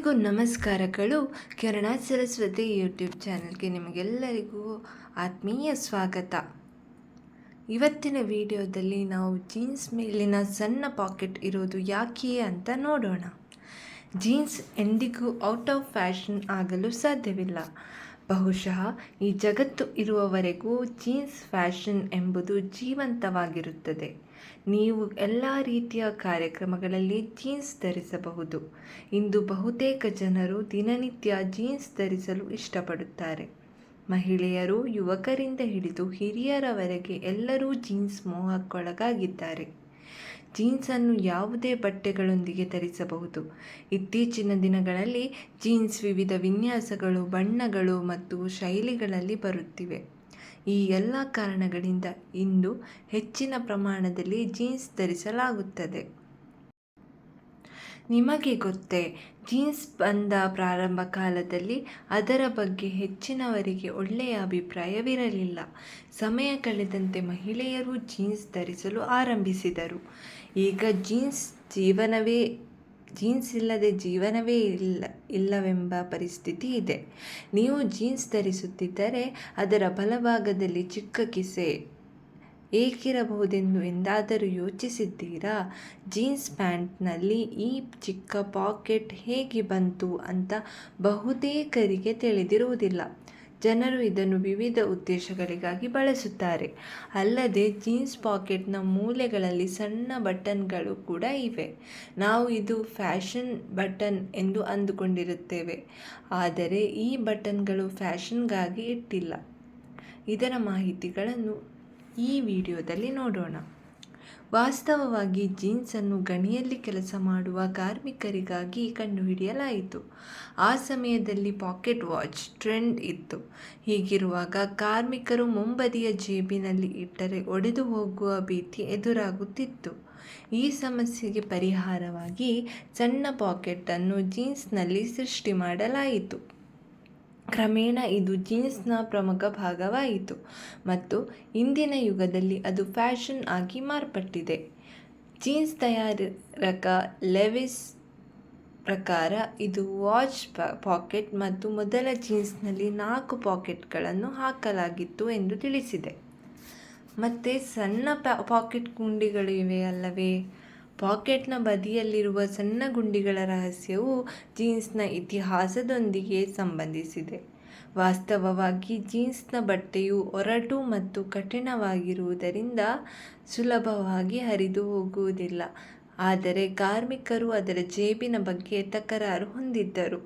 ಎಲ್ಲರಿಗೂ ನಮಸ್ಕಾರಗಳು. ಕಿರಣ ಸರಸ್ವತಿ ಯೂಟ್ಯೂಬ್ ಚಾನಲ್ಗೆ ನಿಮಗೆಲ್ಲರಿಗೂ ಆತ್ಮೀಯ ಸ್ವಾಗತ. ಇವತ್ತಿನ ವಿಡಿಯೋದಲ್ಲಿ ನಾವು ಜೀನ್ಸ್ ಮೇಲಿನ ಸಣ್ಣ ಪಾಕೆಟ್ ಇರೋದು ಯಾಕೆ ಅಂತ ನೋಡೋಣ. ಜೀನ್ಸ್ ಎಂದಿಗೂ ಔಟ್ ಆಫ್ ಫ್ಯಾಷನ್ ಆಗಲು ಸಾಧ್ಯವಿಲ್ಲ. ಬಹುಶಃ ಈ ಜಗತ್ತು ಇರುವವರೆಗೂ ಜೀನ್ಸ್ ಫ್ಯಾಷನ್ ಎಂಬುದು ಜೀವಂತವಾಗಿರುತ್ತದೆ. ನೀವು ಎಲ್ಲ ರೀತಿಯ ಕಾರ್ಯಕ್ರಮಗಳಲ್ಲಿ ಜೀನ್ಸ್ ಧರಿಸಬಹುದು. ಇಂದು ಬಹುತೇಕ ಜನರು ದಿನನಿತ್ಯ ಜೀನ್ಸ್ ಧರಿಸಲು ಇಷ್ಟಪಡುತ್ತಾರೆ. ಮಹಿಳೆಯರು, ಯುವಕರಿಂದ ಹಿಡಿದು ಹಿರಿಯರವರೆಗೆ ಎಲ್ಲರೂ ಜೀನ್ಸ್ ಮೋಹಕ್ಕೊಳಗಾಗಿದ್ದಾರೆ. ಜೀನ್ಸನ್ನು ಯಾವುದೇ ಬಟ್ಟೆಗಳೊಂದಿಗೆ ಧರಿಸಬಹುದು. ಇತ್ತೀಚಿನ ದಿನಗಳಲ್ಲಿ ಜೀನ್ಸ್ ವಿವಿಧ ವಿನ್ಯಾಸಗಳು, ಬಣ್ಣಗಳು ಮತ್ತು ಶೈಲಿಗಳಲ್ಲಿ ಬರುತ್ತಿವೆ. ಈ ಎಲ್ಲ ಕಾರಣಗಳಿಂದ ಇಂದು ಹೆಚ್ಚಿನ ಪ್ರಮಾಣದಲ್ಲಿ ಜೀನ್ಸ್ ಧರಿಸಲಾಗುತ್ತದೆ. ನಿಮಗೆ ಗೊತ್ತೇ, ಜೀನ್ಸ್ ಬಂದ ಪ್ರಾರಂಭ ಕಾಲದಲ್ಲಿ ಅದರ ಬಗ್ಗೆ ಹೆಚ್ಚಿನವರಿಗೆ ಒಳ್ಳೆಯ ಅಭಿಪ್ರಾಯವಿರಲಿಲ್ಲ. ಸಮಯ ಕಳೆದಂತೆ ಮಹಿಳೆಯರು ಜೀನ್ಸ್ ಧರಿಸಲು ಆರಂಭಿಸಿದರು. ಈಗ ಜೀನ್ಸ್ ಇಲ್ಲದೆ ಜೀವನವೇ ಇಲ್ಲವೆಂಬ ಪರಿಸ್ಥಿತಿ ಇದೆ. ನೀವು ಜೀನ್ಸ್ ಧರಿಸುತ್ತಿದ್ದರೆ ಅದರ ಬಲಭಾಗದಲ್ಲಿ ಚಿಕ್ಕ ಕಿಸೆ ಏಕಿರಬಹುದೆಂದು ಎಂದಾದರೂ ಯೋಚಿಸಿದ್ದೀರಾ? ಜೀನ್ಸ್ ಪ್ಯಾಂಟ್ನಲ್ಲಿ ಈ ಚಿಕ್ಕ ಪಾಕೆಟ್ ಹೇಗೆ ಬಂತು ಅಂತ ಬಹುತೇಕರಿಗೆ ತಿಳಿದಿರುವುದಿಲ್ಲ. ಜನರು ಇದನ್ನು ವಿವಿಧ ಉದ್ದೇಶಗಳಿಗಾಗಿ ಬಳಸುತ್ತಾರೆ. ಅಲ್ಲದೆ ಜೀನ್ಸ್ ಪಾಕೆಟ್ನ ಮೂಲೆಗಳಲ್ಲಿ ಸಣ್ಣ ಬಟನ್ಗಳು ಕೂಡ ಇವೆ. ನಾವು ಇದು ಫ್ಯಾಷನ್ ಬಟನ್ ಎಂದು ಅಂದುಕೊಂಡಿರುತ್ತೇವೆ, ಆದರೆ ಈ ಬಟನ್ಗಳು ಫ್ಯಾಷನ್ಗಾಗಿ ಇಟ್ಟಿಲ್ಲ. ಇದರ ಮಾಹಿತಿಗಳನ್ನು ಈ ವಿಡಿಯೋದಲ್ಲಿ ನೋಡೋಣ. ವಾಸ್ತವವಾಗಿ ಜೀನ್ಸನ್ನು ಗಣಿಯಲ್ಲಿ ಕೆಲಸ ಮಾಡುವ ಕಾರ್ಮಿಕರಿಗಾಗಿ ಕಂಡುಹಿಡಿಯಲಾಯಿತು. ಆ ಸಮಯದಲ್ಲಿ ಪಾಕೆಟ್ ವಾಚ್ ಟ್ರೆಂಡ್ ಇತ್ತು. ಹೀಗಿರುವಾಗ ಕಾರ್ಮಿಕರು ಮುಂಬದಿಯ ಜೇಬಿನಲ್ಲಿ ಇಟ್ಟರೆ ಒಡೆದು ಹೋಗುವ ಭೀತಿ ಎದುರಾಗುತ್ತಿತ್ತು. ಈ ಸಮಸ್ಯೆಗೆ ಪರಿಹಾರವಾಗಿ ಸಣ್ಣ ಪಾಕೆಟನ್ನು ಜೀನ್ಸ್ನಲ್ಲಿ ಸೃಷ್ಟಿ ಮಾಡಲಾಯಿತು. ಕ್ರಮೇಣ ಇದು ಜೀನ್ಸ್ನ ಪ್ರಮುಖ ಭಾಗವಾಯಿತು ಮತ್ತು ಇಂದಿನ ಯುಗದಲ್ಲಿ ಅದು ಫ್ಯಾಷನ್ ಆಗಿ ಮಾರ್ಪಟ್ಟಿದೆ. ಜೀನ್ಸ್ ತಯಾರಕ ಲೆವಿಸ್ ಪ್ರಕಾರ ಇದು ವಾಚ್ ಪಾಕೆಟ್ ಮತ್ತು ಮೊದಲ ಜೀನ್ಸ್ನಲ್ಲಿ 4 ಪಾಕೆಟ್ಗಳನ್ನು ಹಾಕಲಾಗಿತ್ತು ಎಂದು ತಿಳಿಸಿದೆ. ಮತ್ತು ಸಣ್ಣ ಪಾಕೆಟ್ ಗುಂಡಿಗಳು ಇವೆಯಲ್ಲವೇ? ಪಾಕೆಟ್ನ ಬದಿಯಲ್ಲಿರುವ ಸಣ್ಣ ಗುಂಡಿಗಳ ರಹಸ್ಯವು ಜೀನ್ಸ್ನ ಇತಿಹಾಸದೊಂದಿಗೆ ಸಂಬಂಧಿಸಿದೆ. ವಾಸ್ತವವಾಗಿ ಜೀನ್ಸ್ನ ಬಟ್ಟೆಯು ಒರಟು ಮತ್ತು ಕಠಿಣವಾಗಿರುವುದರಿಂದ ಸುಲಭವಾಗಿ ಹರಿದು ಹೋಗುವುದಿಲ್ಲ. ಆದರೆ ಕಾರ್ಮಿಕರು ಅದರ ಜೇಬಿನ ಬಗ್ಗೆ ತಕರಾರು ಹೊಂದಿದ್ದರು.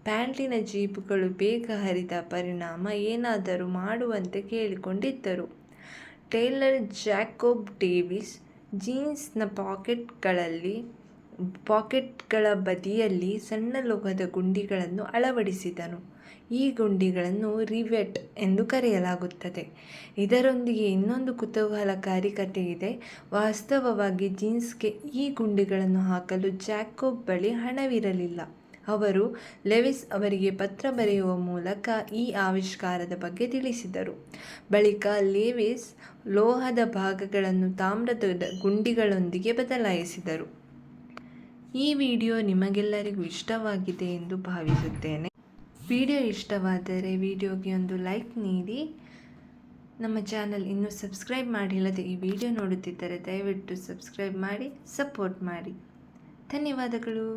ಪ್ಯಾಂಟಿನ ಜೇಬುಗಳು ಬೇಗ ಹರಿದ ಪರಿಣಾಮ ಏನಾದರೂ ಮಾಡುವಂತೆ ಕೇಳಿಕೊಂಡಿದ್ದರು. ಟೇಲರ್ ಜಾಕೋಬ್ ಡೇವಿಸ್ ಜೀನ್ಸ್ನ ಪಾಕೆಟ್ಗಳ ಬದಿಯಲ್ಲಿ ಸಣ್ಣ ಲೋಹದ ಗುಂಡಿಗಳನ್ನು ಅಳವಡಿಸಿದನು. ಈ ಗುಂಡಿಗಳನ್ನು ರಿವೆಟ್ ಎಂದು ಕರೆಯಲಾಗುತ್ತದೆ. ಇದರೊಂದಿಗೆ ಇನ್ನೊಂದು ಕುತೂಹಲಕಾರಿ ಕಥೆ ಇದೆ. ವಾಸ್ತವವಾಗಿ ಜೀನ್ಸ್ಗೆ ಈ ಗುಂಡಿಗಳನ್ನು ಹಾಕಲು ಜಾಕೋಬ್ ಬಳಿ ಹಣವಿರಲಿಲ್ಲ. ಅವರು ಲೆವಿಸ್ ಅವರಿಗೆ ಪತ್ರ ಬರೆಯುವ ಮೂಲಕ ಈ ಆವಿಷ್ಕಾರದ ಬಗ್ಗೆ ತಿಳಿಸಿದರು. ಬಳಿಕ ಲೆವಿಸ್ ಲೋಹದ ಭಾಗಗಳನ್ನು ತಾಮ್ರದ ಗುಂಡಿಗಳೊಂದಿಗೆ ಬದಲಾಯಿಸಿದರು. ಈ ವಿಡಿಯೋ ನಿಮಗೆಲ್ಲರಿಗೂ ಇಷ್ಟವಾಗಿದೆ ಎಂದು ಭಾವಿಸುತ್ತೇನೆ. ವಿಡಿಯೋ ಇಷ್ಟವಾದರೆ ವಿಡಿಯೋಗೆ ಒಂದು ಲೈಕ್ ನೀಡಿ. ನಮ್ಮ ಚಾನಲ್ ಇನ್ನೂ ಸಬ್ಸ್ಕ್ರೈಬ್ ಮಾಡಿಲ್ಲದೆ ಈ ವಿಡಿಯೋ ನೋಡುತ್ತಿದ್ದರೆ ದಯವಿಟ್ಟು ಸಬ್ಸ್ಕ್ರೈಬ್ ಮಾಡಿ, ಸಪೋರ್ಟ್ ಮಾಡಿ. ಧನ್ಯವಾದಗಳು.